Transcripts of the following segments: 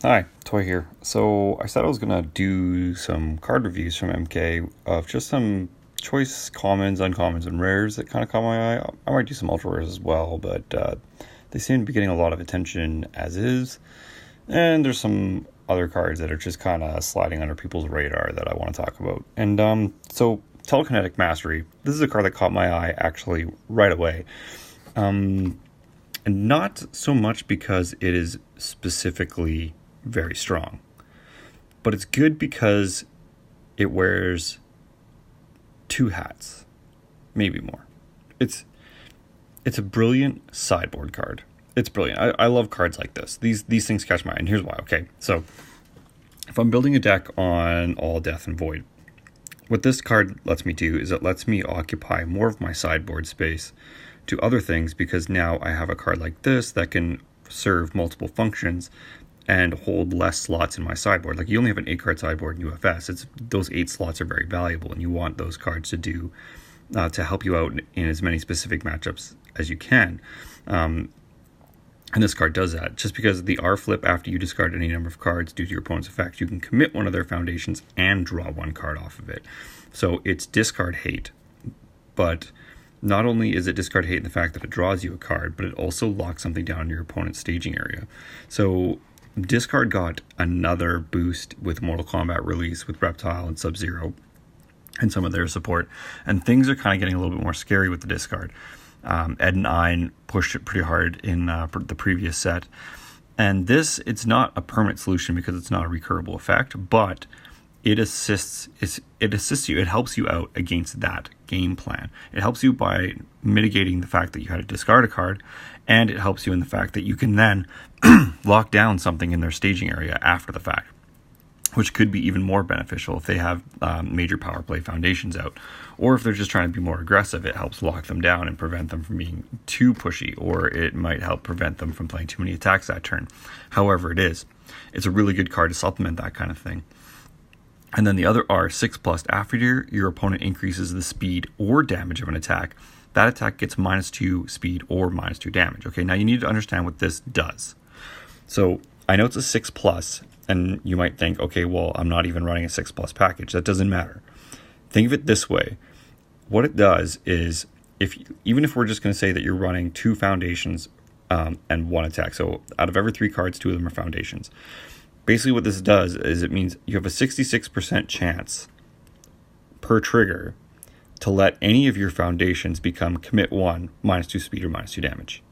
Hi, Toy here. So I said I was gonna do some card reviews from MK of just some choice commons, uncommons, and rares that kind of caught my eye. I might do some ultra rares as well, but they seem to be getting a lot of attention as is. And there's some other cards that are just kind of sliding under people's radar that I want to talk about. And so Telekenetic Mastery. This is a card that caught my eye actually right away. And not so much because it is specifically very strong, but it's good because it wears two hats, maybe more. It's a brilliant sideboard card. It's brilliant. I love cards like this. These things catch my eye, and here's why. Okay, so if I'm building a deck on all Death and Void, what this card lets me do is it lets me occupy more of my sideboard space to other things, because now I have a card like this that can serve multiple functions and hold less slots in my sideboard. Like, you only have an 8-card sideboard in UFS. Those 8 slots are very valuable, and you want those cards to do to help you out in as many specific matchups as you can. And this card does that. Just because of the R flip, after you discard any number of cards due to your opponent's effect, you can commit one of their foundations and draw one card off of it. So it's discard hate, but not only is it discard hate in the fact that it draws you a card, but it also locks something down in your opponent's staging area. So discard got another boost with Mortal Kombat release with Reptile and Sub-Zero and some of their support, and things are kind of getting a little bit more scary with the discard. Ed and Ein pushed it pretty hard in the previous set, and this, it's not a permanent solution because it's not a recurable effect, but it assists you. It helps you out against that game plan. It helps you by mitigating the fact that you had to discard a card, and it helps you in the fact that you can then lock down something in their staging area after the fact, which could be even more beneficial if they have major power play foundations out, or if they're just trying to be more aggressive. It helps lock them down and prevent them from being too pushy, or it might help prevent them from playing too many attacks that turn. However it is, it's a really good card to supplement that kind of thing. And then the other R, 6+, after your opponent increases the speed or damage of an attack, that attack gets -2 speed or -2 damage. Okay, now you need to understand what this does. So I know it's a 6+, and you might think, okay, well, I'm not even running a 6+ package. That doesn't matter. Think of it this way. What it does is, even if we're just going to say that you're running 2 foundations and 1 attack, so out of every 3 cards, 2 of them are foundations. Basically what this does is it means you have a 66% chance per trigger to let any of your foundations become commit 1, -2 speed or -2 damage.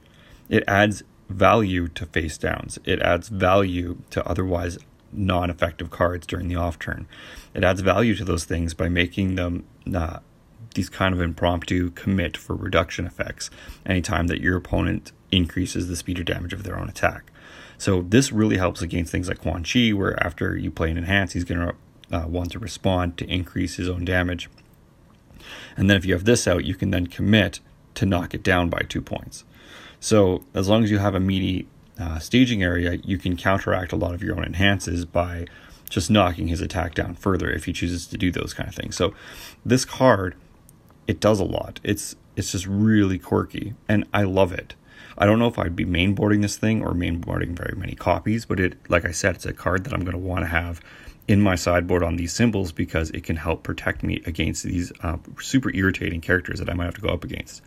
It adds value to face downs. It adds value to otherwise non-effective cards during the off turn. It adds value to those things by making them these kind of impromptu commit for reduction effects anytime that your opponent increases the speed or damage of their own attack. So this really helps against things like Quan Chi, where after you play an enhance, he's going to want to respond to increase his own damage. And then if you have this out, you can then commit to knock it down by 2 points. So as long as you have a meaty staging area, you can counteract a lot of your own enhances by just knocking his attack down further if he chooses to do those kind of things. So this card, it does a lot. It's just really quirky, and I love it. I don't know if I'd be mainboarding this thing or mainboarding very many copies, but like I said, it's a card that I'm going to want to have in my sideboard on these symbols because it can help protect me against these super irritating characters that I might have to go up against.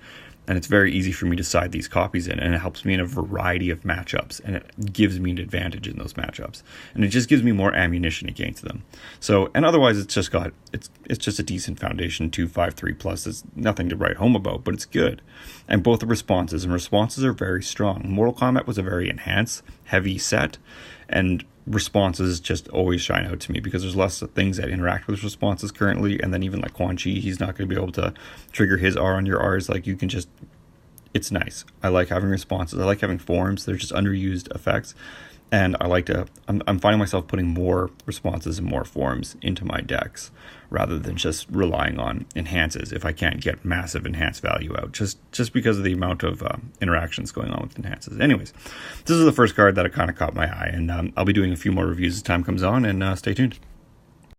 And it's very easy for me to side these copies in, and it helps me in a variety of matchups, and it gives me an advantage in those matchups, and it just gives me more ammunition against them. So, and otherwise it's just a decent foundation, 2/5/3+. It's nothing to write home about, but it's good. And both the responses are very strong. Mortal Kombat was a very enhance heavy set, and responses just always shine out to me because there's less things that interact with responses currently. And then even like Quan Chi, he's not going to be able to trigger his R on your R's. Like, you can just, it's nice. I like having responses. I like having forms. They're just underused effects. And I'm finding myself putting more responses and more forms into my decks rather than just relying on enhances if I can't get massive enhance value out, just because of the amount of interactions going on with enhances. Anyways, this is the first card that kind of caught my eye, and I'll be doing a few more reviews as time comes on, and stay tuned.